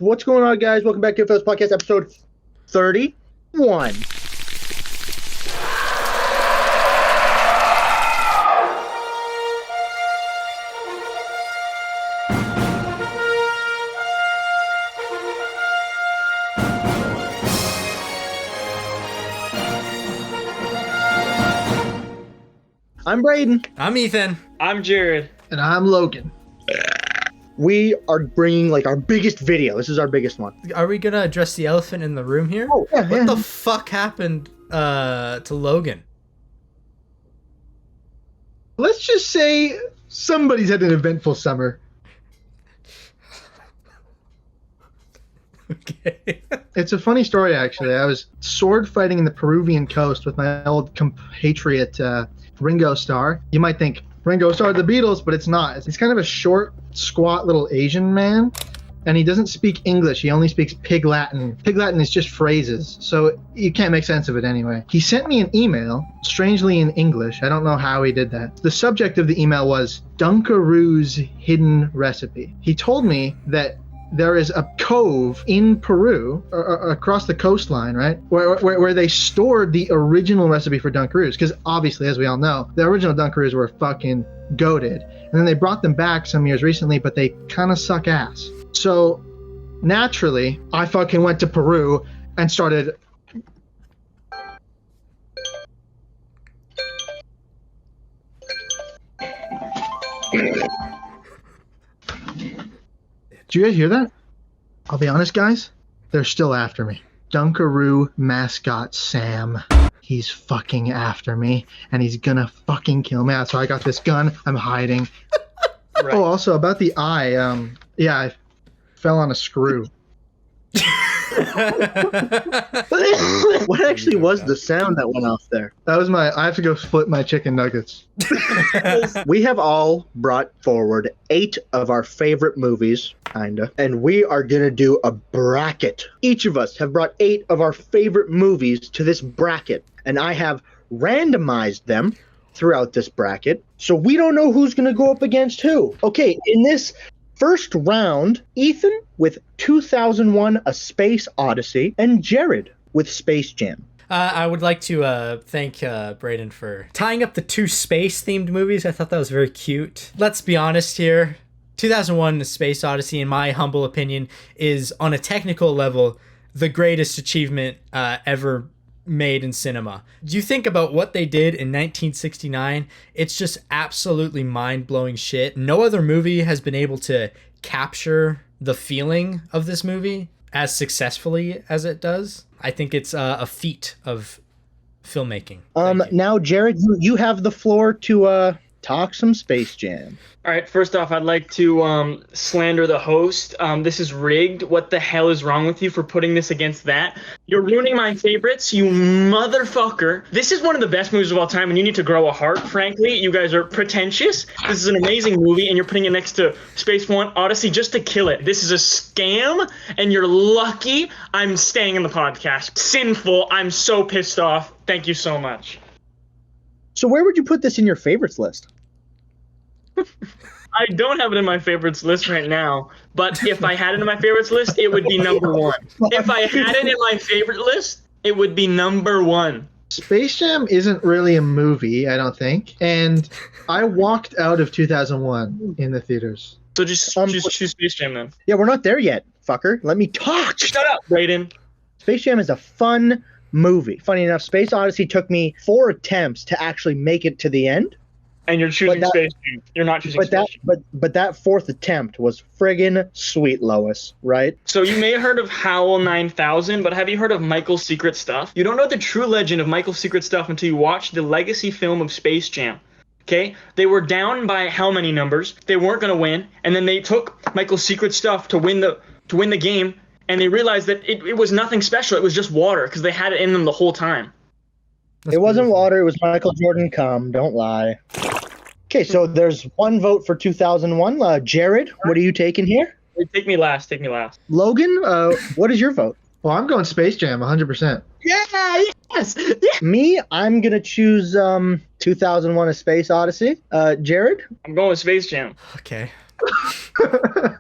What's going on, guys? Welcome back to GOODFELLAS Podcast, episode 31. I'm Braden. I'm Ethan. I'm Jared. And I'm Logan. We are bringing our biggest video. This is our biggest one. Are we gonna address the elephant in the room here? Oh, yeah. What the fuck happened to Logan? Let's just say somebody's had an eventful summer. Okay. It's a funny story, actually. I was sword fighting in the Peruvian coast with my old compatriot Ringo Starr. You might think Ringo Starr, the Beatles, but it's not. He's kind of a short, squat little Asian man, and he doesn't speak English. He only speaks Pig Latin. Pig Latin is just phrases, so you can't make sense of it anyway. He sent me an email, strangely in English. I don't know how he did that. The subject of the email was Dunkaroo's hidden recipe. He told me that there is a cove in Peru, across the coastline, right, where they stored the original recipe for Dunkaroos, because obviously, as we all know, the original Dunkaroos were fucking goated, and then they brought them back some years recently, but they kind of suck ass. So naturally, I fucking went to Peru and started Do you guys hear that? I'll be honest, guys. They're still after me. Dunkaroo mascot Sam. He's fucking after me, and he's gonna fucking kill me. So I got this gun. I'm hiding. Right. Oh, also about the eye. I fell on a screw. What actually was the sound that went off there? That was I have to go split my chicken nuggets. We have all brought forward 8 of our favorite movies, kinda, and we are gonna do a bracket. Each of us have brought 8 of our favorite movies to this bracket, and I have randomized them throughout this bracket, so we don't know who's gonna go up against who. Okay, in this first round, Ethan with 2001: A Space Odyssey, and Jared with Space Jam. I would like to thank Braden for tying up the 2 space-themed movies. I thought that was very cute. Let's be honest here. 2001: A Space Odyssey, in my humble opinion, is, on a technical level, the greatest achievement ever made in cinema. Do you think about what they did in 1969? It's just absolutely mind-blowing shit. No other movie has been able to capture the feeling of this movie as successfully as it does. I think it's a feat of filmmaking. Now, Jared, you have the floor to talk some Space Jam. All right, first off, I'd like to slander the host. This is rigged. What the hell is wrong with you for putting this against that? You're ruining my favorites, you motherfucker. This is one of the best movies of all time, and you need to grow a heart, frankly. You guys are pretentious. This is an amazing movie, and you're putting it next to Space One Odyssey just to kill it. This is a scam, and you're lucky I'm staying in the podcast. Sinful. I'm so pissed off. Thank you so much. So where would you put this in your favorites list? I don't have it in my favorites list right now, but if I had it in my favorites list, it would be number 1. If I had it in my favorite list, it would be number 1. Space Jam isn't really a movie, I don't think, and I walked out of 2001 in the theaters. So just choose Space Jam then. Yeah, we're not there yet, fucker. Let me talk. Shut up, Brayden. Space Jam is a fun movie. Funny enough, Space Odyssey took me 4 attempts to actually make it to the end. And you're choosing Space Jam. You're not choosing Space Jam. But that 4th attempt was friggin' sweet, Lois, right? So you may have heard of Howl 9000, but have you heard of Michael's Secret Stuff? You don't know the true legend of Michael's Secret Stuff until you watch the legacy film of Space Jam. Okay? They were down by how many numbers? They weren't going to win, and then they took Michael's Secret Stuff to win the game, and they realized that it was nothing special. It was just water, because they had it in them the whole time. It wasn't water. It was Michael Jordan cum. Don't lie. Okay, so there's 1 vote for 2001. Jared, what are you taking here? Take me last. Logan, what is your vote? Well, I'm going Space Jam 100%. Yeah, yes. Yeah. Me, I'm going to choose 2001: A Space Odyssey. Jared? I'm going with Space Jam. Okay.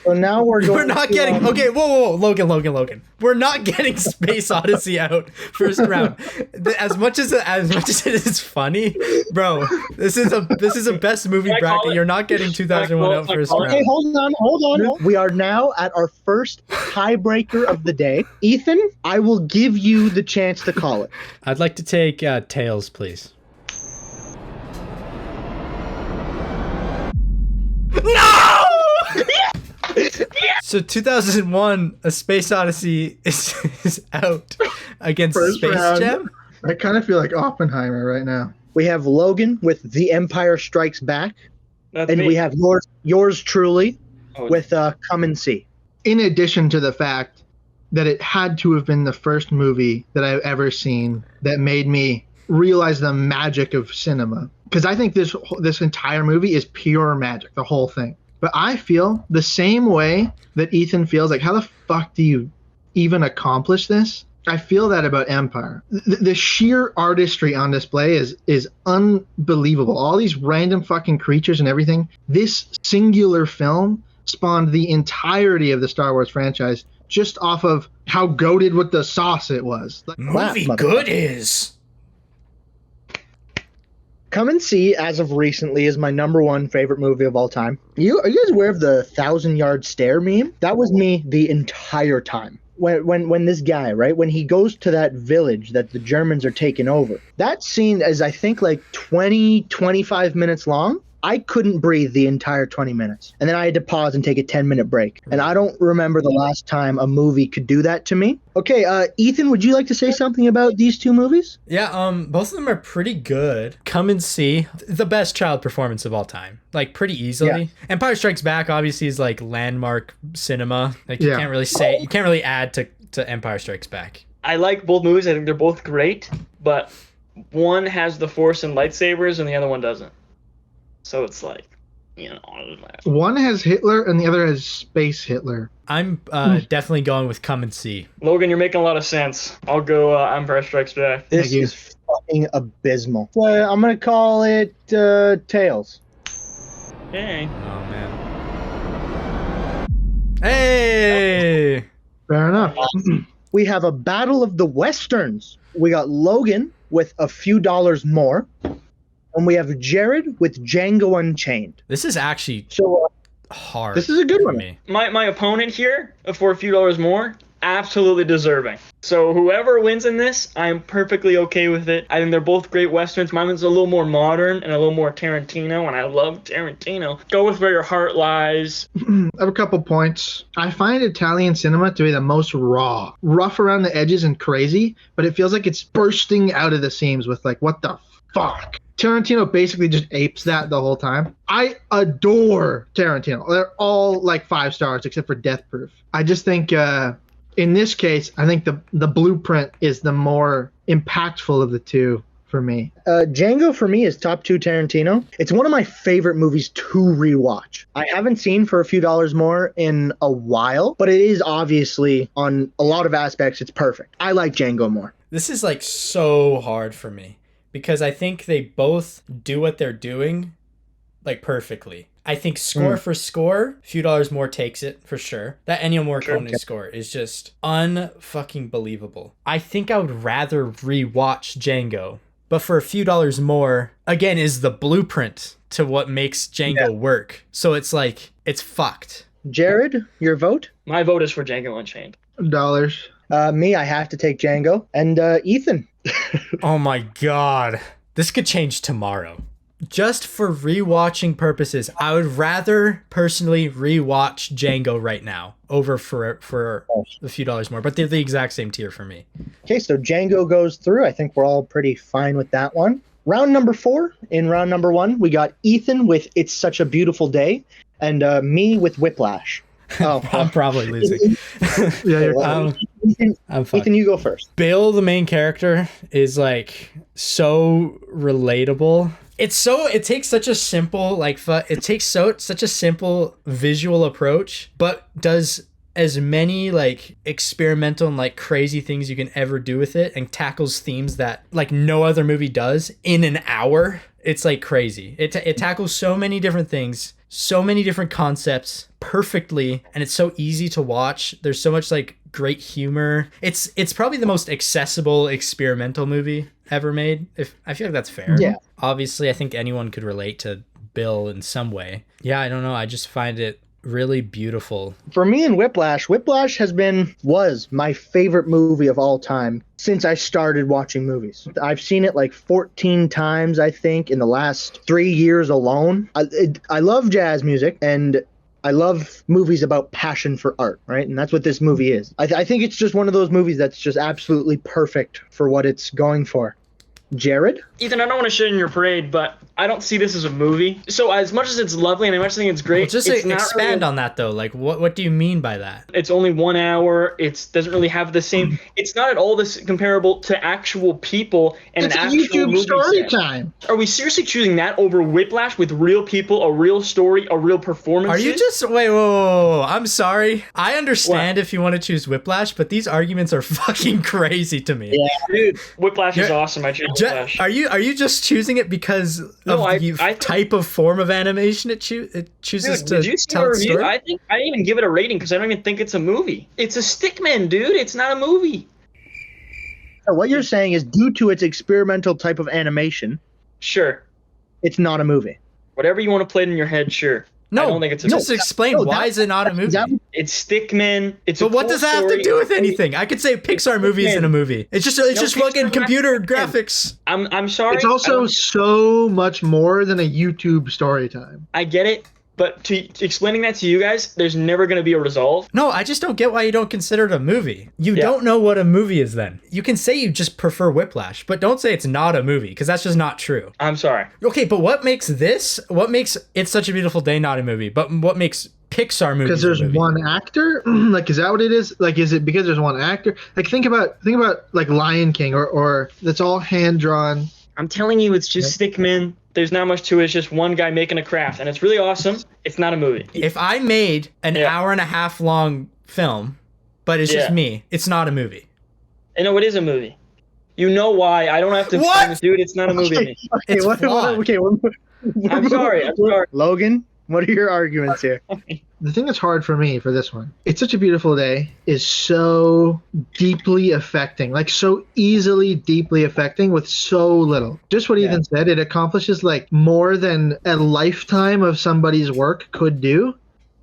So now we're going. We're not getting okay. Whoa, Logan. We're not getting Space Odyssey out first round. As much as it is funny, bro. This is a best movie bracket. You're not getting 2001 out first round. Okay, hold on. We are now at our first tiebreaker of the day. Ethan, I will give you the chance to call it. I'd like to take Tails, please. No! So 2001, A Space Odyssey is out against First Space round. Jam. I kind of feel like Oppenheimer right now. We have Logan with The Empire Strikes Back, That's and me. we have yours truly Oh, with Come and See. In addition to the fact that it had to have been the first movie that I've ever seen that made me realize the magic of cinema. Because I think this entire movie is pure magic, the whole thing. But I feel the same way that Ethan feels, like, how the fuck do you even accomplish this? I feel that about Empire. The sheer artistry on display is unbelievable. All these random fucking creatures and everything. This singular film spawned the entirety of the Star Wars franchise just off of how goated with the sauce it was. Like, Movie Wow, good is. Come and See, as of recently, is my number one favorite movie of all time. Are you guys aware of the 1,000-yard stare meme? That was me the entire time. When this guy, right, when he goes to that village that the Germans are taking over, that scene is, I think, like 25 minutes long. I couldn't breathe the entire 20 minutes. And then I had to pause and take a 10-minute break. And I don't remember the last time a movie could do that to me. Okay, Ethan, would you like to say something about these two movies? Yeah, both of them are pretty good. Come and See, the best child performance of all time, like pretty easily. Yeah. Empire Strikes Back obviously is like landmark cinema. Like you Yeah. can't really add to Empire Strikes Back. I like both movies. I think they're both great, but one has the Force and lightsabers, and the other one doesn't. So it's like, you know, one has Hitler and the other has Space Hitler. I'm definitely going with Come and See. Logan, you're making a lot of sense. I'll go Empire Strikes Back. This Thank you. is fucking abysmal. So I'm going to call it Tails. Hey. Oh man. Hey! Fair enough. We have a battle of the Westerns. We got Logan with A Few Dollars More. And we have Jared with Django Unchained. This is actually So hard. this is a good for one. me. My opponent here, for a few dollars more, absolutely deserving. So whoever wins in this, I'm perfectly okay with it. I think they're both great westerns. Mine is a little more modern and a little more Tarantino, and I love Tarantino. Go with where your heart lies. I have a couple points. I find Italian cinema to be the most raw, rough around the edges and crazy, but it feels like it's bursting out of the seams with like, what the fuck? Tarantino basically just apes that the whole time. I adore Tarantino. They're all like 5 stars except for Death Proof. I just think in this case, I think the Blueprint is the more impactful of the two for me. Django for me is top 2 Tarantino. It's one of my favorite movies to rewatch. I haven't seen For a Few Dollars More in a while, but it is obviously on a lot of aspects it's perfect. I like Django more. This is like so hard for me because I think they both do what they're doing like perfectly. I think score for score, Few Dollars More takes it for sure. That Ennio Morricone score is just unfucking believable. I think I would rather rewatch Django, but for A Few Dollars More, again, is the blueprint to what makes Django work. So it's like, it's fucked. Jared, your vote? My vote is for Django Unchained. Dollars. Me, I have to take Django. And Ethan. Oh my god. This could change tomorrow. Just for rewatching purposes, I would rather personally rewatch Django right now over for A Few Dollars More, but they're the exact same tier for me. Okay, so Django goes through. I think we're all pretty fine with that one. Round number 4. In round number 1, we got Ethan with It's Such a Beautiful Day and me with Whiplash. Oh, I'm probably losing. Yeah, you're I'm fine. Ethan, you go first. Bill, the main character, is like so relatable. It takes such a simple such a simple visual approach, but does as many like experimental and like crazy things you can ever do with it, and tackles themes that like no other movie does in an hour. It's like crazy. It tackles so many different things so many different concepts perfectly, and it's so easy to watch. There's so much like great humor. It's probably the most accessible experimental movie ever made. If I feel like that's fair. Yeah. Obviously, I think anyone could relate to Bill in some way. Yeah, I don't know. I just find it really beautiful. For me and Whiplash was my favorite movie of all time since I started watching movies. I've seen it like 14 times, I think, in the last 3 years alone. I love jazz music, and I love movies about passion for art, right? And that's what this movie is. I think it's just one of those movies that's just absolutely perfect for what it's going for. Jared? Ethan, I don't want to shit in your parade, but I don't see this as a movie. So as much as it's lovely and as much as I think it's great, Well, just it's not expand really, on that though. Like, what do you mean by that? it's only 1 hour. It doesn't really have the same. It's not at all this comparable to actual people and It's an a actual YouTube movie story set. time. Are we seriously choosing that over Whiplash with real people, a real story, a real performance? Are you just wait? Whoa. I'm sorry. I understand What? if you want to choose Whiplash, but these arguments are fucking crazy to me. Dude, Whiplash is You're- awesome. I choose Whiplash. Are you just choosing it because No, of I the think- type of form of animation it chooses Dude, to did you see tell the its review? story? I didn't even give it a rating because I don't even think it's a movie. It's a stickman, dude. It's not a movie. What you're saying is due to its experimental type of animation, Sure. it's not a movie. Whatever you want to play it in your head, sure. No, I don't think it's a just movie. explain no, why that- is it not a movie? that- It's stickman. It's But a what cool does that have to story. do with anything? I could say Pixar movies in a movie. It's just Pixar fucking computer graphics. graphics. I'm sorry. It's I also don't- so much more than a YouTube story time. I get it, but to explaining that to you guys, there's never going to be a resolve. No, I just don't get why you don't consider it a movie. You Yeah. don't know what a movie is then. You can say you just prefer Whiplash, but don't say it's not a movie, because that's just not true. I'm sorry. Okay, but what makes It's Such a Beautiful Day not a movie? But what makes Pixar movies Because there's a movie? one actor. Like, is that what it is? Like, is it because there's one actor? Like, think about like Lion King or that's all hand drawn. I'm telling you, it's just stickman. There's not much to it. It's just one guy making a craft, and it's really awesome. It's not a movie. If I made an Yeah. hour and a half long film, but it's just Yeah. me, it's not a movie. I know it is a movie. You know why? I don't have to. What? Dude, it's not a movie. to me. It's flawed. I'm sorry. I'm sorry. Logan, what are your arguments here? The thing that's hard for me for this one, It's Such a Beautiful Day, is so deeply affecting, like so easily deeply affecting with so little. Just what Ethan said, it accomplishes like more than a lifetime of somebody's work could do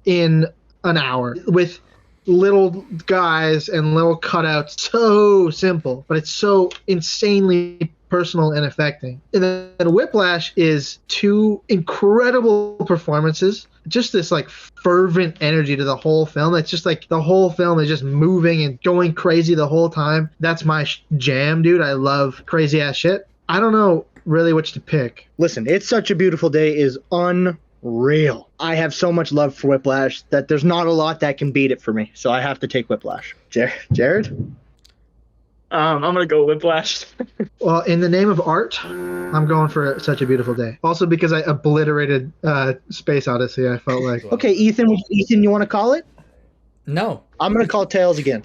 in an hour with little guys and little cutouts. So simple, but it's so insanely personal and affecting. And then Whiplash is two incredible performances, just this like fervent energy to the whole film. It's just like the whole film is just moving and going crazy the whole time. That's my jam, dude. I love crazy ass shit. I don't know really which to pick. Listen, It's Such a Beautiful Day is unreal. I have so much love for Whiplash that there's not a lot that can beat it for me. So I have to take Whiplash. Jared? I'm gonna go Whiplash. Well, in the name of art, I'm going for Such a Beautiful Day. Also because I obliterated Space Odyssey, I felt like. Okay, Ethan, you want to call it? No. I'm going to call Tails again.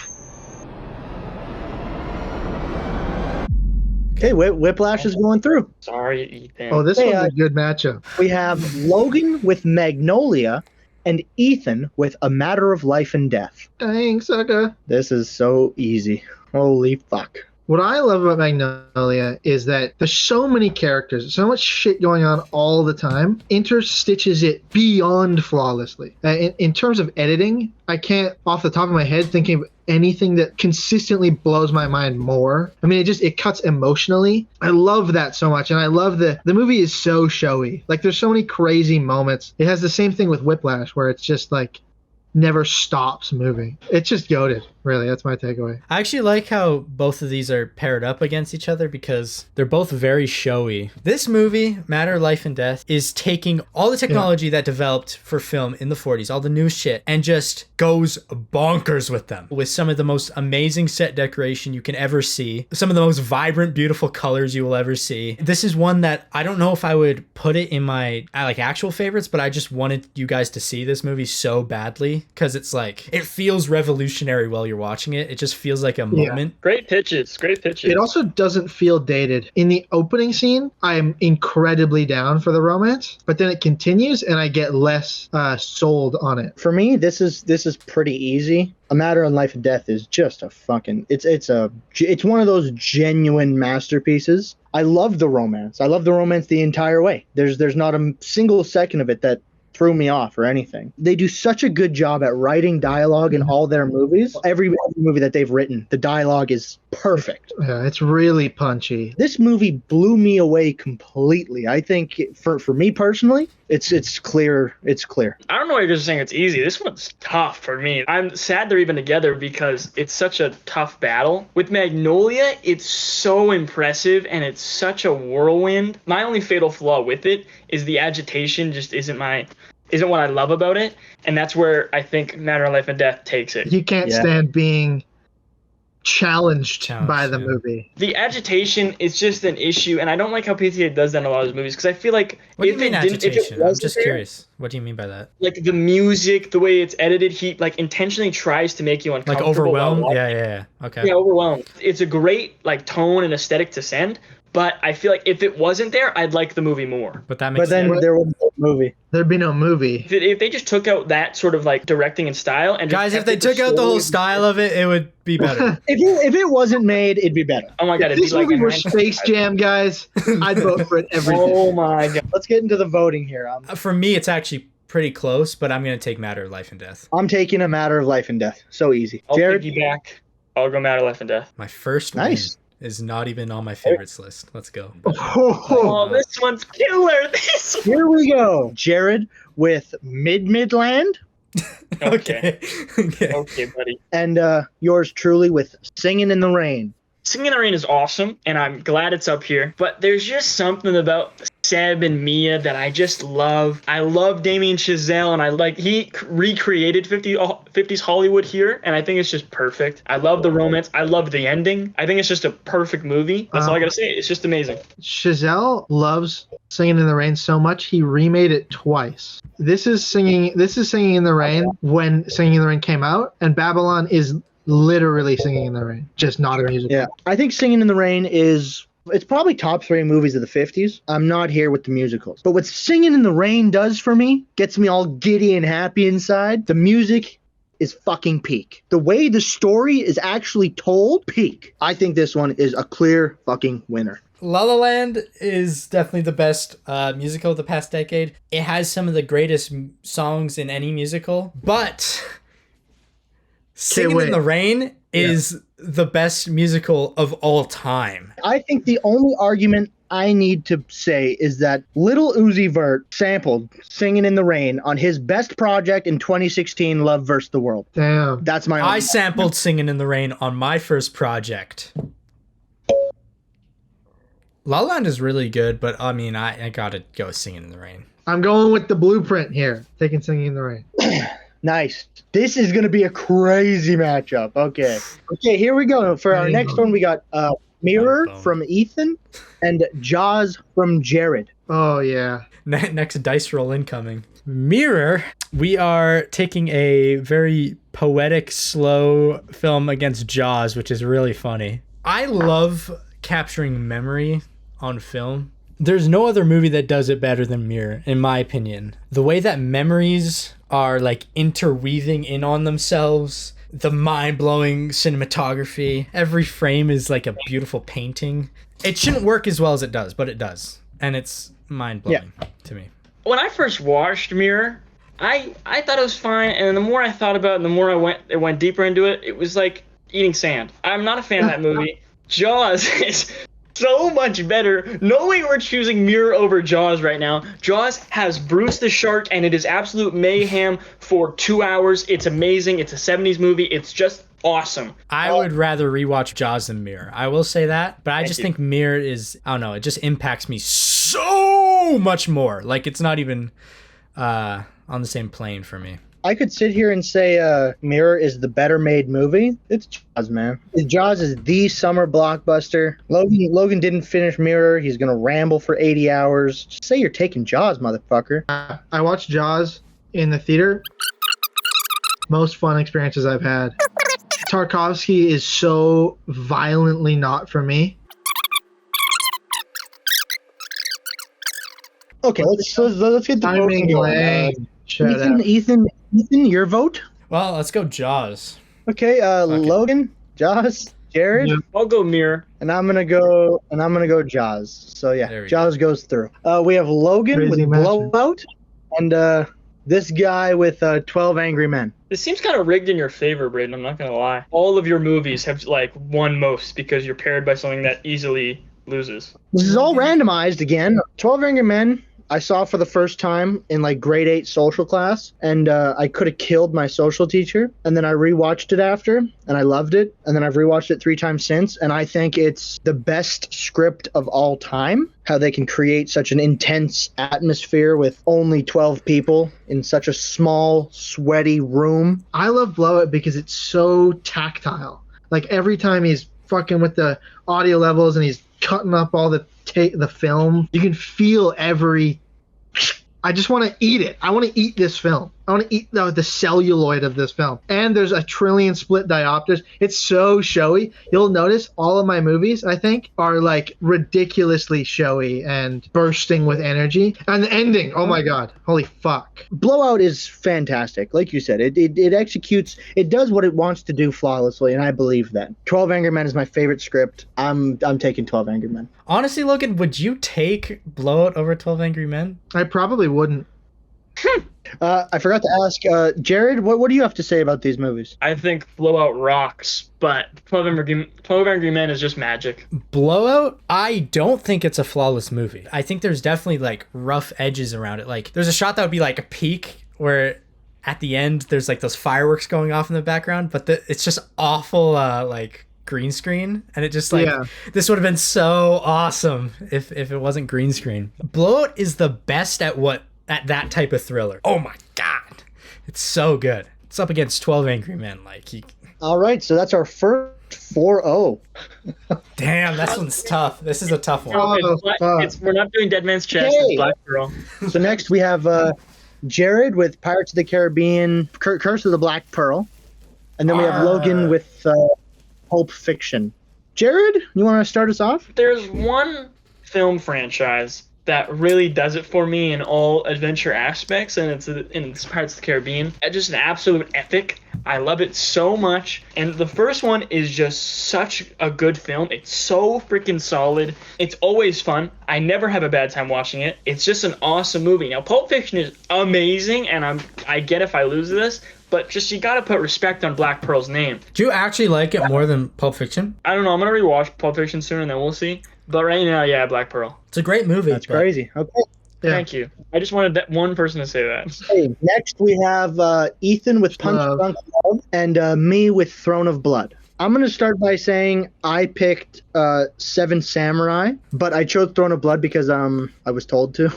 Okay, Whiplash is going through. Sorry, Ethan. Oh, this Hey, one's a good matchup. We have Logan with Magnolia and Ethan with A Matter of Life and Death. Dang, sucker. This is so easy. Holy fuck. What I love about Magnolia is that there's so many characters, so much shit going on all the time, interstitches it beyond flawlessly. In terms of editing, I can't, off the top of my head, thinking of anything that consistently blows my mind more. I mean, it cuts emotionally. I love that so much, and I love the movie is so showy. Like, there's so many crazy moments. It has the same thing with Whiplash, where it's just like never stops moving. It's just goated, really. That's my takeaway. I actually like how both of these are paired up against each other because they're both very showy. This movie, Matter of Life and Death, is taking all the technology that developed for film in the 40s, all the new shit, and just goes bonkers with them. With some of the most amazing set decoration you can ever see, some of the most vibrant, beautiful colors you will ever see. This is one that I don't know if I would put it in my like actual favorites, but I just wanted you guys to see this movie so badly because it's like, it feels revolutionary while you're you're watching it. It just feels like a moment. Great pitches. It also doesn't feel dated. In the opening scene, I am incredibly down for the romance, but then it continues and I get less sold on it. For me, this is pretty easy. A Matter of Life and Death is just a fucking it's one of those genuine masterpieces. I love the romance. I love the romance the entire way. There's not a single second of it that threw me off or anything. They do such a good job at writing dialogue in all their movies. Every movie that they've written, the dialogue is perfect. Yeah, it's really punchy. This movie blew me away completely. I think for me personally, it's clear. It's clear. I don't know why you're just saying it's easy. This one's tough for me. I'm sad they're even together because it's such a tough battle. With Magnolia, it's so impressive and it's such a whirlwind. My only fatal flaw with it is the agitation just isn't what I love about it. And that's where I think Matter of Life and Death takes it. You can't stand being challenged by the movie. The agitation is just an issue, and I don't like how PTA does that in a lot of his movies because I feel like what do you mean agitation? I'm just curious. What do you mean by that? Like the music, the way it's edited, he like intentionally tries to make you uncomfortable. Like overwhelmed? Yeah. Okay. Yeah, overwhelmed. It's a great like tone and aesthetic to send, but I feel like if it wasn't there, I'd like the movie more. But that makes sense. But then there was no movie. There'd be no movie. If they just took out that sort of like directing and style, and guys, if they took out the whole style of it, it would be better. if it wasn't made, it'd be better. Oh my god, if this movie were Space Jam, guys, I'd vote for it every day. Oh my god. Let's get into the voting here. For me, it's actually pretty close, but I'm gonna take Matter of Life and Death. I'm taking A Matter of Life and Death. So easy. I'll Jared, piggyback. I'll go Matter of Life and Death. My first one is not even on my favorites list. Let's go. Oh, this one's killer. Here we go. Jared with Midland. Okay, buddy. And yours truly with Singing in the Rain. Singing in the Rain is awesome, and I'm glad it's up here. But there's just something about Seb and Mia that I just love. I love Damien Chazelle, and he recreated 50s Hollywood here, and I think it's just perfect. I love the romance. I love the ending. I think it's just a perfect movie. That's all I gotta say. It's just amazing. Chazelle loves Singing in the Rain so much he remade it twice. This is Singing in the Rain when Singing in the Rain came out, and Babylon is literally Singing in the Rain, just not a musical. Yeah, I think Singing in the Rain it's probably top 3 movies of the 50s. I'm not here with the musicals. But what Singing in the Rain does for me, gets me all giddy and happy inside. The music is fucking peak. The way the story is actually told, peak. I think this one is a clear fucking winner. La La Land is definitely the best musical of the past decade. It has some of the greatest songs in any musical, but Singing in the Rain is the best musical of all time. I think the only argument I need to say is that Lil Uzi Vert sampled Singing in the Rain on his best project in 2016, Love vs. the World. Damn. That's my I sampled Singing in the Rain on my first project. La La Land is really good, but I mean, I gotta go Singing in the Rain. I'm going with the blueprint here, taking Singing in the Rain. Nice. This is going to be a crazy matchup. Okay, here we go. For our next one, we got Mirror from Ethan and Jaws from Jared. Oh, yeah. Next dice roll incoming. Mirror, we are taking a very poetic, slow film against Jaws, which is really funny. I love capturing memory on film. There's no other movie that does it better than Mirror, in my opinion. The way that memories are like interweaving in on themselves, the mind-blowing cinematography, every frame is like a beautiful painting. It shouldn't work as well as it does, but it does. And it's mind-blowing to me. When I first watched Mirror, I thought it was fine, and the more I thought about it, the more it went deeper into it, it was like eating sand. I'm not a fan of that movie. Jaws is so much better. Knowing we're choosing Mirror over Jaws right now, Jaws has Bruce the Shark, and it is absolute mayhem for 2 hours. It's amazing. It's a 70s movie. It's just awesome. I would rather rewatch Jaws than Mirror. I will say that, but I just think Mirror is, I don't know, it just impacts me so much more. Like, it's not even on the same plane for me. I could sit here and say Mirror is the better made movie. It's Jaws, man. Jaws is the summer blockbuster. Logan didn't finish Mirror. He's going to ramble for 80 hours. Just say you're taking Jaws, motherfucker. I watched Jaws in the theater. Most fun experiences I've had. Tarkovsky is so violently not for me. Okay, let's get the Timing voting going. Lang. Shout out. Ethan, your vote. Well, let's go Jaws. Okay, it. Logan, Jaws, Jared, Yep. I'll go Mirror. and I'm gonna go Jaws. So There yeah, we Jaws goes through. We have Logan Crazy with matchup. Blowout, and this guy with 12 Angry Men. This seems kind of rigged in your favor, Braden. I'm not gonna lie. All of your movies have like won most because you're paired by something that easily loses. This is all randomized again. 12 Angry Men. I saw for the first time in like grade 8 social class, and I could have killed my social teacher. And then I rewatched it after, and I loved it. And then I've rewatched it 3 times since, and I think it's the best script of all time. How they can create such an intense atmosphere with only 12 people in such a small, sweaty room. I love Blowout because it's so tactile. Like every time he's fucking with the audio levels and he's cutting up all the film, you can feel every. I just want to eat it. I want to eat this film. I want to eat the celluloid of this film. And there's a trillion split diopters. It's so showy. You'll notice all of my movies, I think, are like ridiculously showy and bursting with energy. And the ending, oh my God, holy fuck. Blowout is fantastic. Like you said, it executes, it does what it wants to do flawlessly, and I believe that. 12 Angry Men is my favorite script. I'm taking 12 Angry Men. Honestly, Logan, would you take Blowout over 12 Angry Men? I probably wouldn't. I forgot to ask, Jared, what do you have to say about these movies? I think Blowout rocks, but 12 Angry Men is just magic. Blowout, I don't think it's a flawless movie. I think there's definitely like rough edges around it. Like there's a shot that would be like a peak where at the end there's like those fireworks going off in the background, but it's just awful like green screen, and it just like this would have been so awesome if it wasn't green screen. Blowout is the best at that type of thriller. Oh my God, it's so good. It's up against 12 Angry Men. All right, so that's our first 4-0. Damn, this one's tough. This is a tough one. We're not doing Dead Man's Chest. Hey. It's Black Pearl. So next we have Jared with Pirates of the Caribbean, Curse of the Black Pearl, and then we have Logan with Pulp Fiction. Jared, you want to start us off? There's one film franchise that really does it for me in all adventure aspects, and it's Pirates of the Caribbean. It's just an absolute epic. I love it so much, and the first one is just such a good film. It's so freaking solid. It's always fun. I never have a bad time watching it. It's just an awesome movie. Now, Pulp Fiction is amazing, and I get if I lose this, but just you gotta put respect on Black Pearl's name. Do you actually like it more than Pulp Fiction? I don't know. I'm gonna rewatch Pulp Fiction soon, and then we'll see. But right now, yeah, Black Pearl. It's a great movie. That's crazy. Okay. Yeah. Thank you. I just wanted that one person to say that. Hey, next we have Ethan with Punch Drunk Love and me with Throne of Blood. I'm going to start by saying I picked Seven Samurai, but I chose Throne of Blood because I was told to.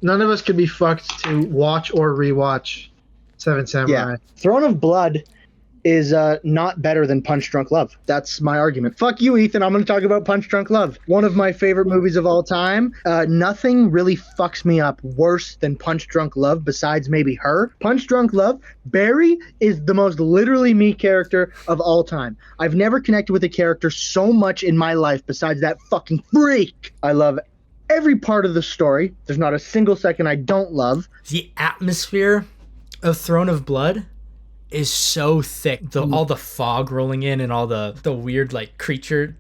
None of us could be fucked to watch or rewatch Seven Samurai. Yeah. Throne of Blood is not better than Punch Drunk Love. That's my argument. Fuck you, Ethan. I'm going to talk about Punch Drunk Love. One of my favorite movies of all time. Nothing really fucks me up worse than Punch Drunk Love besides maybe her. Punch Drunk Love, Barry is the most literally me character of all time. I've never connected with a character so much in my life besides that fucking freak. I love every part of the story. There's not a single second I don't love. The atmosphere of Throne of Blood is so thick. All the fog rolling in and all the weird like creature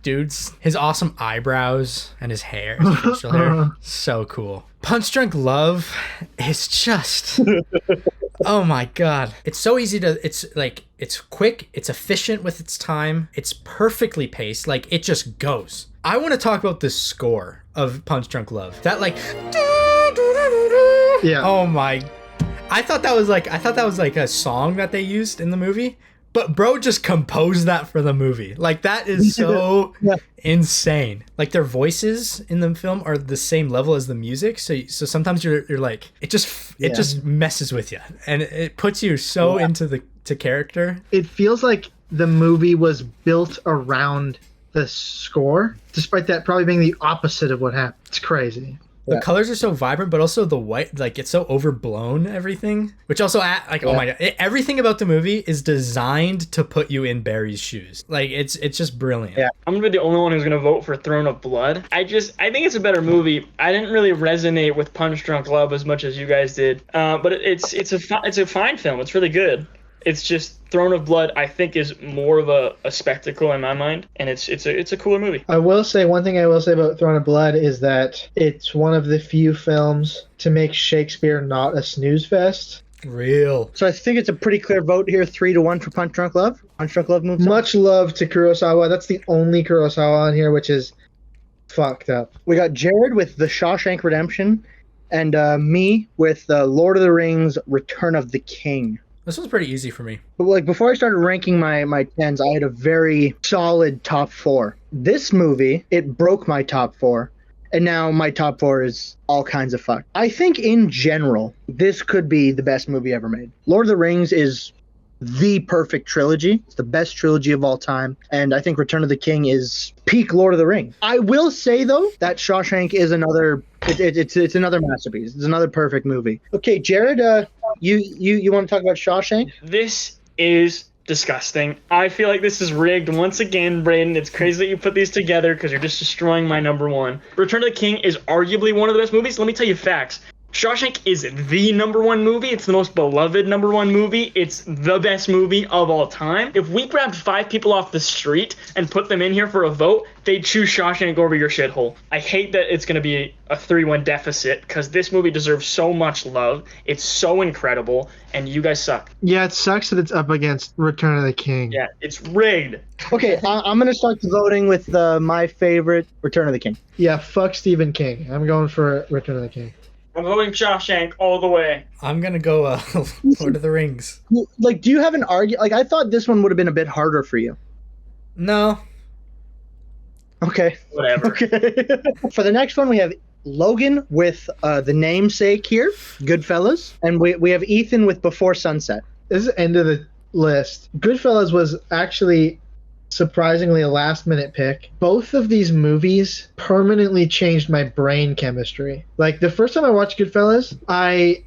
dudes. His awesome eyebrows and his hair, his facial hair. So cool. Punch Drunk Love is just oh my God. It's so easy it's quick, it's efficient with its time, it's perfectly paced, like it just goes. I want to talk about the score of Punch Drunk Love. That like Yeah. oh my I thought that was like a song that they used in the movie, but bro just composed that for the movie. Like that is so insane. Like their voices in the film are the same level as the music, so sometimes you're like it just messes with you and it puts you so into the character. It feels like the movie was built around the score, despite that probably being the opposite of what happened. It's crazy. The Yeah. colors are so vibrant, but also the white, like it's so overblown, everything. Which also, oh my god, everything about the movie is designed to put you in Barry's shoes. Like it's just brilliant. Yeah. I'm gonna be the only one who's gonna vote for Throne of Blood. I think it's a better movie. I didn't really resonate with Punch Drunk Love as much as you guys did, but it's a fine film. It's really good. It's just Throne of Blood, I think, is more of a spectacle in my mind, and it's a cooler movie. I will say one thing I will say about Throne of Blood is that it's one of the few films to make Shakespeare not a snooze fest. Real. So I think it's a pretty clear vote here, 3-1 for Punch Drunk Love. Punch Drunk Love moves on. Much love to Kurosawa. That's the only Kurosawa on here, which is fucked up. We got Jared with The Shawshank Redemption, and me with Lord of the Rings: Return of the King. This one's pretty easy for me. But like before I started ranking my tens, I had a very solid top 4. This movie, it broke my top 4, and now my top 4 is all kinds of fucked. I think in general, this could be the best movie ever made. Lord of the Rings is the perfect trilogy. It's the best trilogy of all time, and I think Return of the King is peak Lord of the Rings. I will say though that Shawshank is another. It's another masterpiece. It's another perfect movie. Okay, Jared, you want to talk about Shawshank? This is disgusting. I feel like this is rigged once again, Braden. It's crazy that you put these together because you're just destroying my number one. Return of the King is arguably one of the best movies. Let me tell you facts. Shawshank is the number one movie. It's the most beloved number one movie. It's the best movie of all time. If we grabbed 5 people off the street and put them in here for a vote, they'd choose Shawshank over your shithole. I hate that it's going to be a 3-1 deficit because this movie deserves so much love. It's so incredible, and you guys suck. Yeah, it sucks that it's up against Return of the King. Yeah, it's rigged. Okay, I'm going to start the voting with my favorite, Return of the King. Yeah, fuck Stephen King. I'm going for Return of the King. I'm voting Shawshank all the way. I'm gonna go Lord of the Rings. Like, do you have an argument? Like, I thought this one would have been a bit harder for you. No. Okay. Whatever. Okay. For the next one, we have Logan with the namesake here, Goodfellas, and we have Ethan with Before Sunset. This is the end of the list. Goodfellas was actually surprisingly a last-minute pick. Both of these movies permanently changed my brain chemistry. Like, the first time I watched Goodfellas, I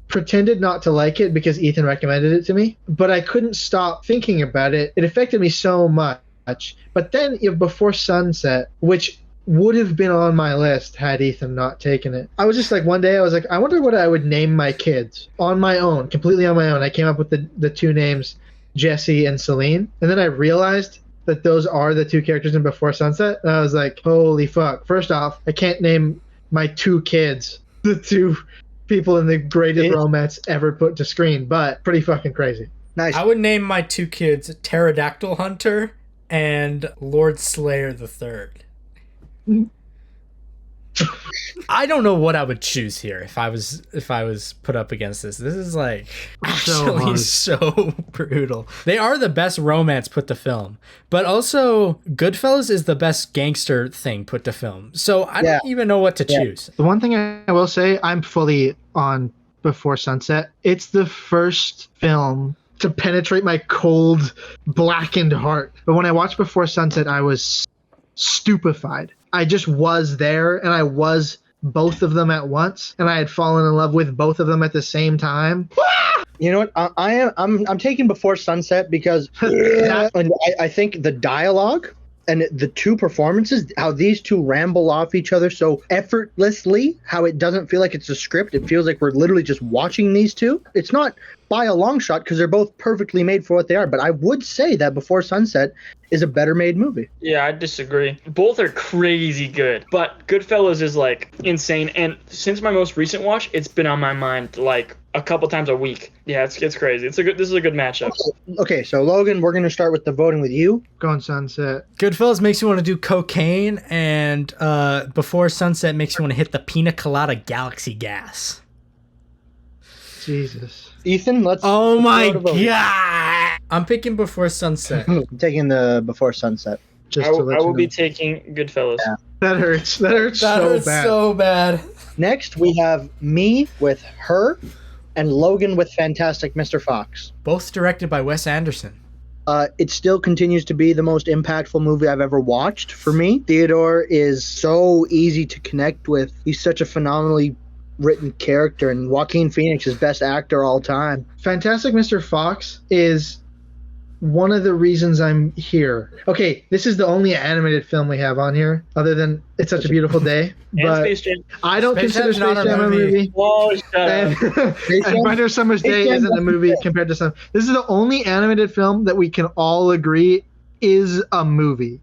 pretended not to like it because Ethan recommended it to me, but I couldn't stop thinking about it. It affected me so much. But then you have Before Sunset, which would have been on my list had Ethan not taken it. I was just like, one day I was like, I wonder what I would name my kids on my own, completely on my own. I came up with the 2 names, Jesse and Celine, and then I realized that those are the 2 characters in Before Sunset, and I was like, holy fuck. First off, I can't name my 2 kids the 2 people in the greatest romance ever put to screen, but pretty fucking crazy. Nice. I would name my 2 kids Pterodactyl Hunter and Lord Slayer the Third. I don't know what I would choose here if I was put up against this. This is like actually so brutal. They are the best romance put to film, but also Goodfellas is the best gangster thing put to film. So I don't even know what to choose. The one thing I will say, I'm fully on Before Sunset. It's the first film to penetrate my cold, blackened heart. But when I watched Before Sunset, I was stupefied. I just was there, and I was both of them at once, and I had fallen in love with both of them at the same time. You know what? I'm taking Before Sunset because and I think the dialogue and the 2 performances, how these 2 ramble off each other so effortlessly, how it doesn't feel like it's a script. It feels like we're literally just watching these 2. It's not by a long shot because they're both perfectly made for what they are, but I would say that Before Sunset is a better made movie. Yeah, I disagree. Both are crazy good, but Goodfellas is like insane. And since my most recent watch, it's been on my mind like a couple times a week. Yeah, it's crazy. This is a good matchup. Okay, so Logan, we're gonna start with the voting with you. Going Sunset. Goodfellas makes you want to do cocaine, and Before Sunset makes you want to hit the pina colada galaxy gas. Jesus. Ethan, let's. Oh my god! I'm picking Before Sunset. I'm taking the Before Sunset. I will be taking Goodfellas. Yeah. That hurts. That hurts so bad. Next, we have me with Her, and Logan with Fantastic Mr. Fox. Both directed by Wes Anderson. It still continues to be the most impactful movie I've ever watched for me. Theodore is so easy to connect with. He's such a phenomenally written character, and Joaquin Phoenix is best actor all time. Fantastic Mr. Fox is one of the reasons I'm here. Okay, this is the only animated film we have on here, other than It's Such a Beautiful Day. And But Space Jam. I don't Space consider Jam's not Space Jam a movie. Oh, shut up. And Mightier Summer's Day isn't a movie compared to some. This is the only animated film that we can all agree is a movie.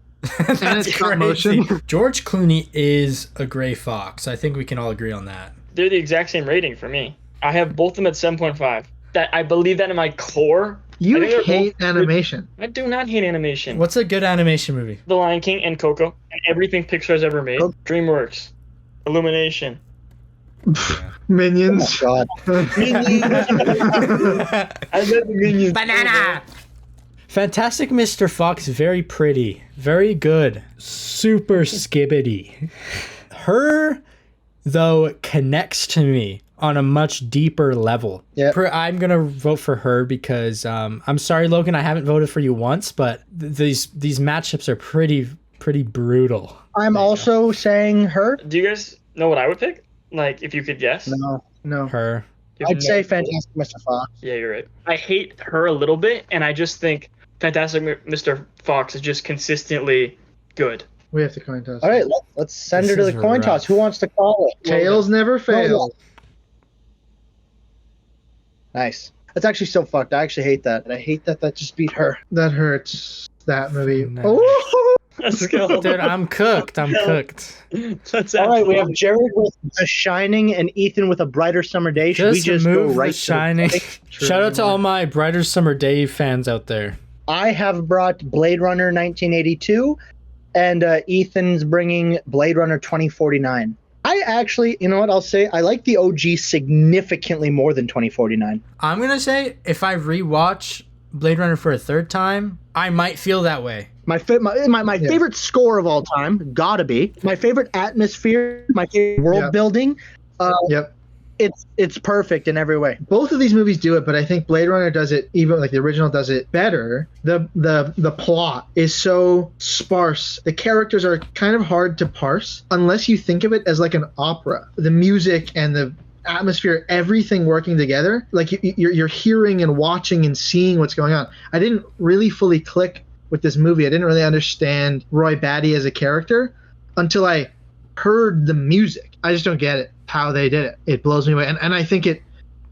And it's stop motion. George Clooney is a gray fox. I think we can all agree on that. They're the exact same rating for me. I have both of them at 7.5. That I believe that in my core. I You think they're hate both- animation. I do not hate animation. What's a good animation movie? The Lion King and Coco and everything Pixar's ever made. Oh. DreamWorks, Illumination. Minions. Oh, God. I love the Minions. Banana! Fantastic Mr. Fox, very pretty. Very good. Super skibbity. Her, though, connects to me on a much deeper level. Yeah. I'm going to vote for her because, I'm sorry, Logan, I haven't voted for you once, but these matchups are pretty brutal. I'm also saying her. Do you guys know what I would pick? Like, if you could guess? No. Her. You have I'd say no- Fantastic Mr. Fox. Yeah, you're right. I hate her a little bit, and I just think Fantastic Mr. Fox is just consistently good. We have to coin toss. All right, let's send This her to is the coin rough. toss. Who wants to call it? Tails never fail. Nice. That's actually so fucked. I actually hate that. I hate that just beat her. That hurts. That movie. Nice. Oh, Let's go. Dude, I'm cooked. I'm cooked. That's All right, we have absolutely- Jared with The Shining and Ethan with A Brighter Summer Day. Should we just go move right The Shining. to Shout out to all my Brighter Summer Day fans out there. I have brought Blade Runner 1982, and Ethan's bringing Blade Runner 2049. I actually, you know what I'll say? I like the OG significantly more than 2049. I'm going to say if I rewatch Blade Runner for a third time, I might feel that way. My favorite score of all time, gotta be. My favorite atmosphere, my favorite world Yeah. building. yep. It's perfect in every way. Both of these movies do it, but I think Blade Runner does it, even like the original does it better. The plot is so sparse. The characters are kind of hard to parse unless you think of it as like an opera. The music and the atmosphere, everything working together, like you're hearing and watching and seeing what's going on. I didn't really fully click with this movie. I didn't really understand Roy Batty as a character until I heard the music. I just don't get it, how they did it. It blows me away. And I think it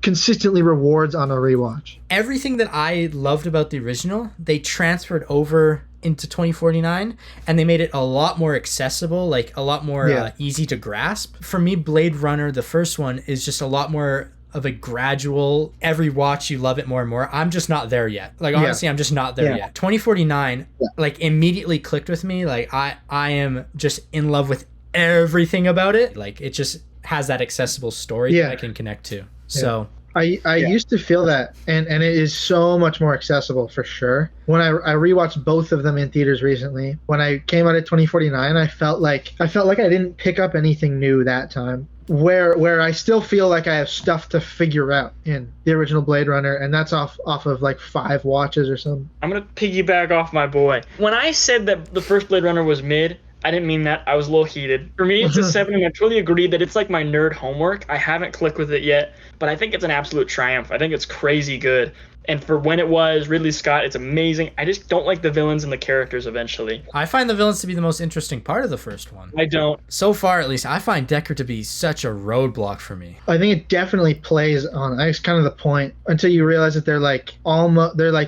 consistently rewards on a rewatch. Everything that I loved about the original, they transferred over into 2049 and they made it a lot more accessible, like a lot more easy to grasp. For me, Blade Runner, the first one, is just a lot more of a gradual, every watch you love it more and more. I'm just not there yet. Like, honestly, I'm just not there yet. 2049 like immediately clicked with me. Like I am just in love with everything about it. Like it just has that accessible story that I can connect to. So I used to feel that, and it is so much more accessible for sure. When I rewatched both of them in theaters recently, when I came out at 2049, I felt like I didn't pick up anything new that time. Where I still feel like I have stuff to figure out in the original Blade Runner, and that's off of like 5 watches or something. I'm gonna piggyback off my boy. When I said that the first Blade Runner was mid, I didn't mean that. I was a little heated. For me, it's a 7, and I totally agree that it's like my nerd homework. I haven't clicked with it yet, but I think it's an absolute triumph. I think it's crazy good. And for when it was, Ridley Scott, it's amazing. I just don't like the villains and the characters eventually. I find the villains to be the most interesting part of the first one. I don't. So far, at least, I find Deckard to be such a roadblock for me. I think it definitely plays on. It's kind of the point until you realize that they're like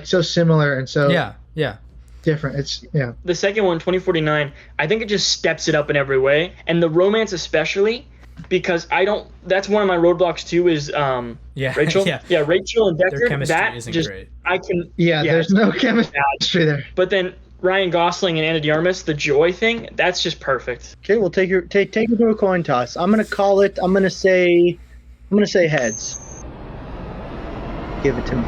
so similar and so different. It's The second one, 2049, I think it just steps it up in every way. And the romance especially, because that's one of my roadblocks too is Rachel. Yeah. Rachel and Deckard. Their chemistry that isn't just, great. there's no chemistry there. But then Ryan Gosling and Anna de Armas, the joy thing, that's just perfect. Okay, we'll take it to a coin toss. I'm gonna call it. I'm gonna say heads. Give it to me.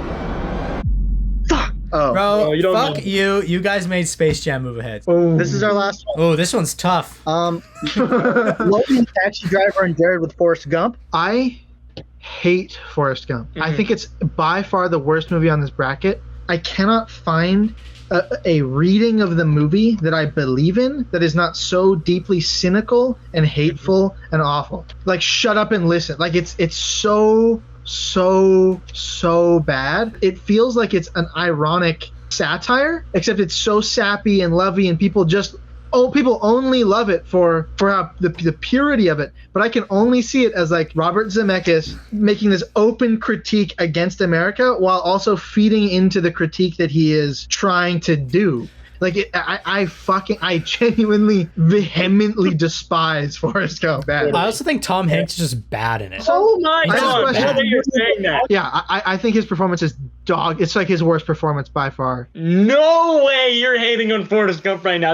Fuck. Oh, Bro, you don't fuck know. you. You guys made Space Jam move ahead. this is our last one. Oh, this one's tough. Logan, Taxi Driver, and Jared with Forrest Gump. I hate Forrest Gump. I think it's by far the worst movie on this bracket, I cannot find a reading of the movie that I believe in that is not so deeply cynical and hateful and awful. Like, shut up and listen. Like, it's so bad. It feels like it's an ironic satire, except it's so sappy and lovey, and people only love it for how the purity of it. But I can only see it as like Robert Zemeckis making this open critique against America while also feeding into the critique that he is trying to do. Like, I genuinely, vehemently despise Forrest Gump. I also think Tom Hanks is just bad in it. Oh my I just god! question- How are you saying that? Yeah, I think his performance is dog. It's like his worst performance by far. No way you're hating on Forrest Gump right now.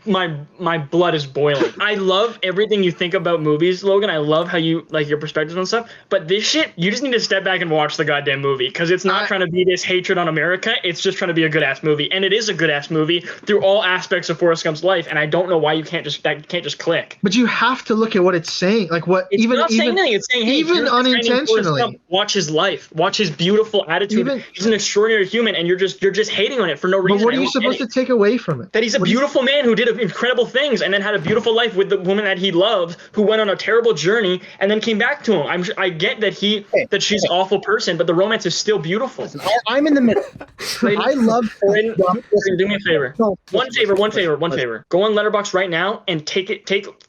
My blood is boiling. I love everything you think about movies, Logan. I love how you like your perspectives on stuff. But this shit, you just need to step back and watch the goddamn movie, because it's not trying to be this hatred on America. It's just trying to be a good ass movie, and it is a good ass movie through all aspects of Forrest Gump's life. And I don't know why you can't just click. But you have to look at what it's saying. Like, what It's not saying anything. It's saying, hey, even you're training Forrest unintentionally. Gump. Watch his life. Watch his beautiful attitude. He's an extraordinary human, and you're just hating on it for no reason. But what are you supposed to take away from it? That he's a beautiful man who did incredible things, and then had a beautiful life with the woman that he loved, who went on a terrible journey and then came back to him. I get that she's an awful person, but the romance is still beautiful. I'm in the middle. I love Forrest Gump. Do me a favor. One favor. Go on Letterboxd right now and take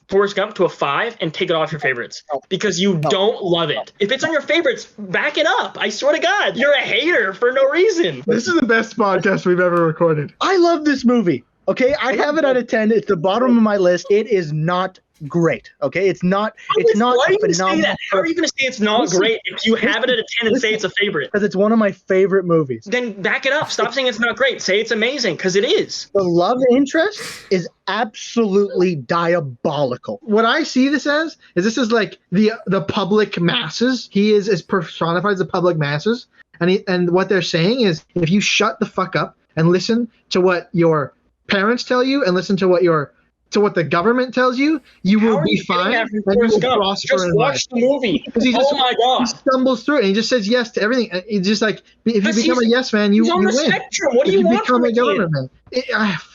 Forrest Gump to a 5 and take it off your favorites, because you don't love it. If it's on your favorites, back it up. I swear to God, you're a hater for no reason. This is the best podcast we've ever recorded. I love this movie. Okay, I have it at a 10. It's the bottom of my list. It is not great. Okay, it's not. It's not Why are you gonna say phenomenal. that? How are you going to say it's not great if you have it at a 10 and say it's a favorite? Because it's one of my favorite movies. Then back it up. Stop saying it's not great. Say it's amazing, because it is. The love interest is absolutely diabolical. What I see this as is this is like the public masses. He is personified as the public masses, and what they're saying is, if you shut the fuck up and listen to what your parents tell you and listen to what the government tells you, you will be fine. And you will prosper Just in life. watch the movie. Oh my He god. stumbles through it and he just says yes to everything. And it's just like, if you become a yes man, you He's on win. the spectrum. What do If you want become from a a kid? government man,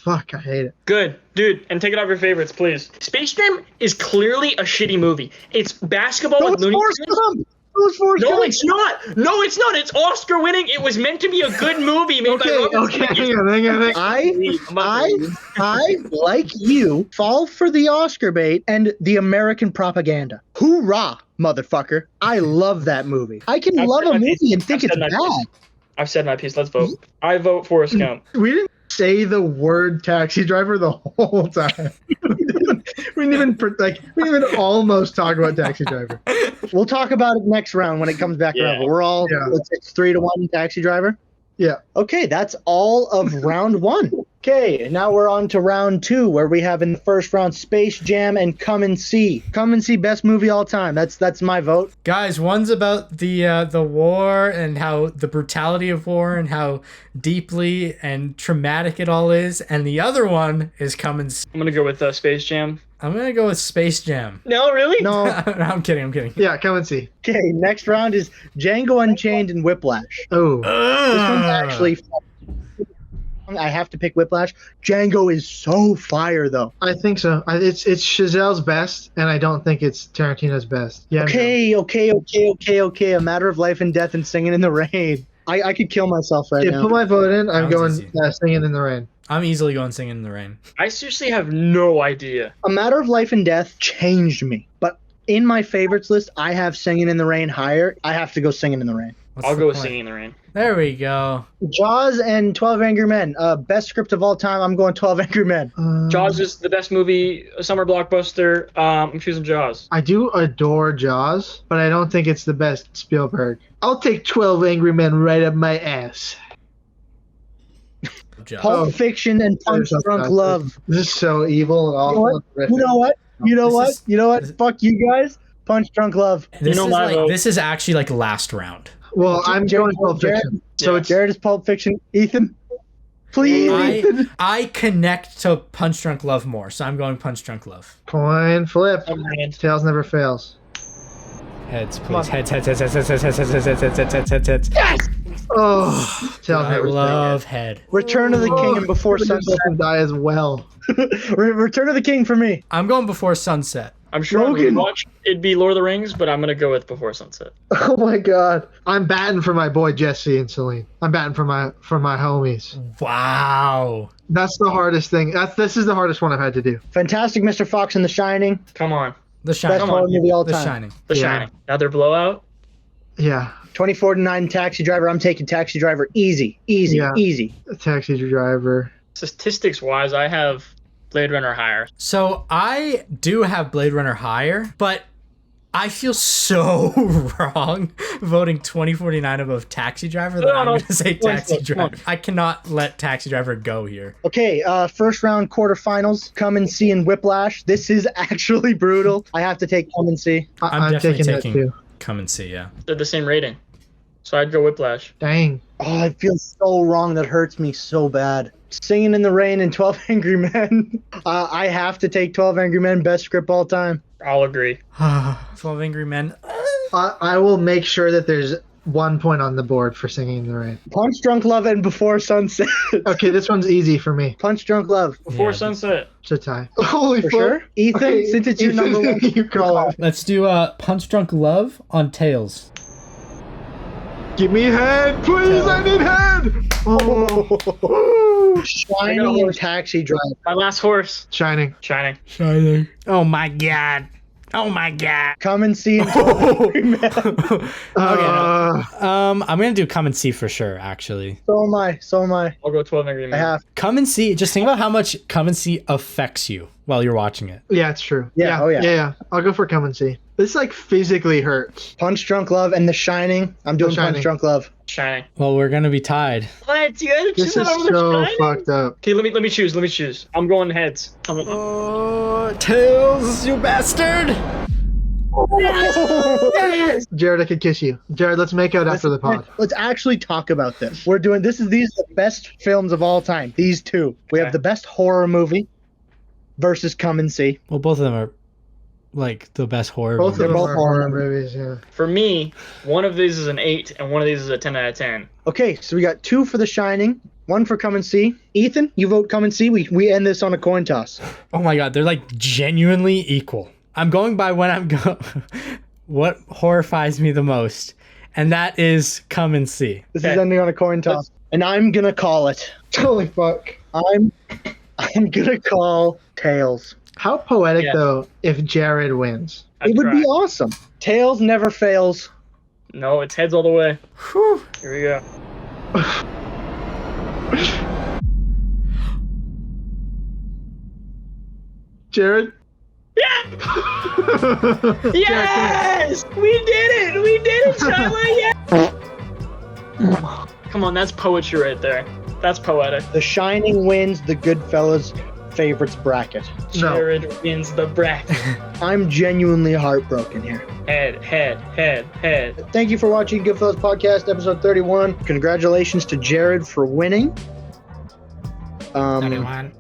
fuck, I hate it. Good, dude, and take it off your favorites, please. Space Jam is clearly a shitty movie. It's basketball with Looney Tunes. No, it's not. No, it's not. It's Oscar winning. It was meant to be a good movie made by Robert Okay, Zemeckis. hang on. I, like you, fall for the Oscar bait and the American propaganda. Hoorah, motherfucker. I love that movie. I can I've love said a my movie piece. and think I've it's said my bad. piece. I've said my piece. Let's vote. I vote Forrest Gump. We didn't say the word taxi driver the whole time. we didn't even almost talk about Taxi Driver. We'll talk about it next round when it comes back around. But we're all, it's 3-1 Taxi Driver. Yeah. Okay, that's all of round 1. Okay, now we're on to round 2, where we have in the first round Space Jam and Come and See. Come and See, best movie all time. That's my vote. Guys, one's about the war and how the brutality of war and how deeply and traumatic it all is, and the other one is Come and See. I'm gonna go with Space Jam. I'm gonna go with Space Jam. No, really? No. I'm kidding. Yeah, Come and See. Okay, next round is Django Unchained and Whiplash. Oh. This one's actually I have to pick Whiplash. Django is so fire, though. I think so. It's Chazelle's best, and I don't think it's Tarantino's best. Yeah. Okay. A Matter of Life and Death and Singing in the Rain. I could kill myself right now. Put my vote in. I'm That going was easy. Singing in the Rain. I'm easily going Singing in the Rain. I seriously have no idea. A Matter of Life and Death changed me, but in my favorites list, I have Singing in the Rain higher. I have to go Singing in the Rain. What's I'll the go with point? Singing in the Rain. There we go. Jaws and 12 Angry Men. Best script of all time. I'm going 12 Angry Men. Jaws is the best movie, summer blockbuster. I'm choosing Jaws. I do adore Jaws, but I don't think it's the best Spielberg. I'll take 12 Angry Men right up my ass. Jaws. Pulp Fiction and Punch Drunk Love. This is so evil and awful. You know what? This is- Fuck you guys. Punch Drunk Love. This is actually like last round. Well, I'm going Pulp Jared- Fiction. So it's Jared is Pulp Fiction. Ethan, please. Ethan. I connect to Punch Drunk Love more, so I'm going Punch Drunk Love. Coin flip. Oh, man. Tails never fails. Heads, Come on. please. Heads. Yes. Oh, tell I me. love Head. Return of the King and Before Sunset. Die as well. Return of the King for me. I'm going Before Sunset. I'm sure I would Logan. watch it'd be Lord of the Rings, but I'm gonna go with Before Sunset. Oh my god. I'm batting for my boy Jesse and Celine. I'm batting for my homies. Wow. That's the hardest thing. This is the hardest one I've had to do. Fantastic Mr. Fox and The Shining. Come on. The Best Shining. horror movie all The time. Shining. The Yeah. Shining. Another blowout. Yeah. 24-9 Taxi Driver. I'm taking Taxi Driver. Easy. Easy. Yeah. Easy. Taxi driver. Statistics wise, I have Blade Runner higher. So I do have Blade Runner higher, but I feel so wrong voting 2049 above Taxi Driver that No, I'm no. going to say Taxi Come on. Driver. I cannot let Taxi Driver go here. Okay, first round quarterfinals. Come and See and Whiplash. This is actually brutal. I have to take Come and See. I'm definitely taking that taking too. Come and See, yeah. They're the same rating. So I'd go Whiplash. Dang. Oh, I feel so wrong. That hurts me so bad. Singing in the Rain and 12 Angry Men. I have to take 12 Angry Men. Best script all time. I'll agree. 12 Angry Men. I will make sure that there's 1 point on the board for Singing in the Rain. Punch Drunk Love and Before Sunset. Okay, this one's easy for me. Punch Drunk Love. Before Yeah. Sunset. It's a tie. Holy For fuck. sure. Ethan, since it's your number one. You call it. Let's do Punch Drunk Love on Tails. Give me head, please. I need head. Oh. Shining and Taxi Driver. My last horse. Shining. Shining. Shining. Oh my god. Oh my god. Come and See and 12 Angry Men. I'm gonna do Come and See for sure, actually. So am I. So am I. I'll go 12 Angry I Men. have. Come and See, just think about how much Come and See affects you while you're watching it. Yeah, it's true. Yeah, oh yeah. Yeah. I'll go for Come and See. This like physically hurts. Punch Drunk Love and The Shining. I'm doing Shining. Punch Drunk Love. Shining. Well, we're gonna be tied. What? You gotta This choose is over so Shining? fucked up. Okay, let me choose. Let me choose. I'm going heads. Oh, Tails, you bastard! Jared, I could kiss you. Jared, let's make out after the pod. Let's actually talk about this. These are the best films of all time. These two. We have Okay. the best horror movie versus Come and See. Well, both of them are like the best horror. Both of movies. them both are horror horror movies, yeah. For me, one of these is an 8 and one of these is a 10 out of 10. Okay, so we got 2 for The Shining, 1 for Come and See. Ethan, you vote Come and See. We end this on a coin toss. Oh my god, they're like genuinely equal. I'm going by what horrifies me the most, and that is Come and See. This Okay. is ending on a coin toss. And I'm gonna call it. Holy fuck. I'm gonna call Tails. How poetic, Yeah. though, if Jared wins. I'd It would be try. awesome. Tails never fails. No, it's heads all the way. Whew. Here we go. Jared? Yes! We did it! We did it, Tyler! Yeah! Come on, that's poetry right there. That's poetic. The Shining wins the Goodfellas favorites bracket. No. Jared wins the bracket. I'm genuinely heartbroken here. Head. Thank you for watching Goodfellas Podcast, episode 31. Congratulations to Jared for winning. Anyone?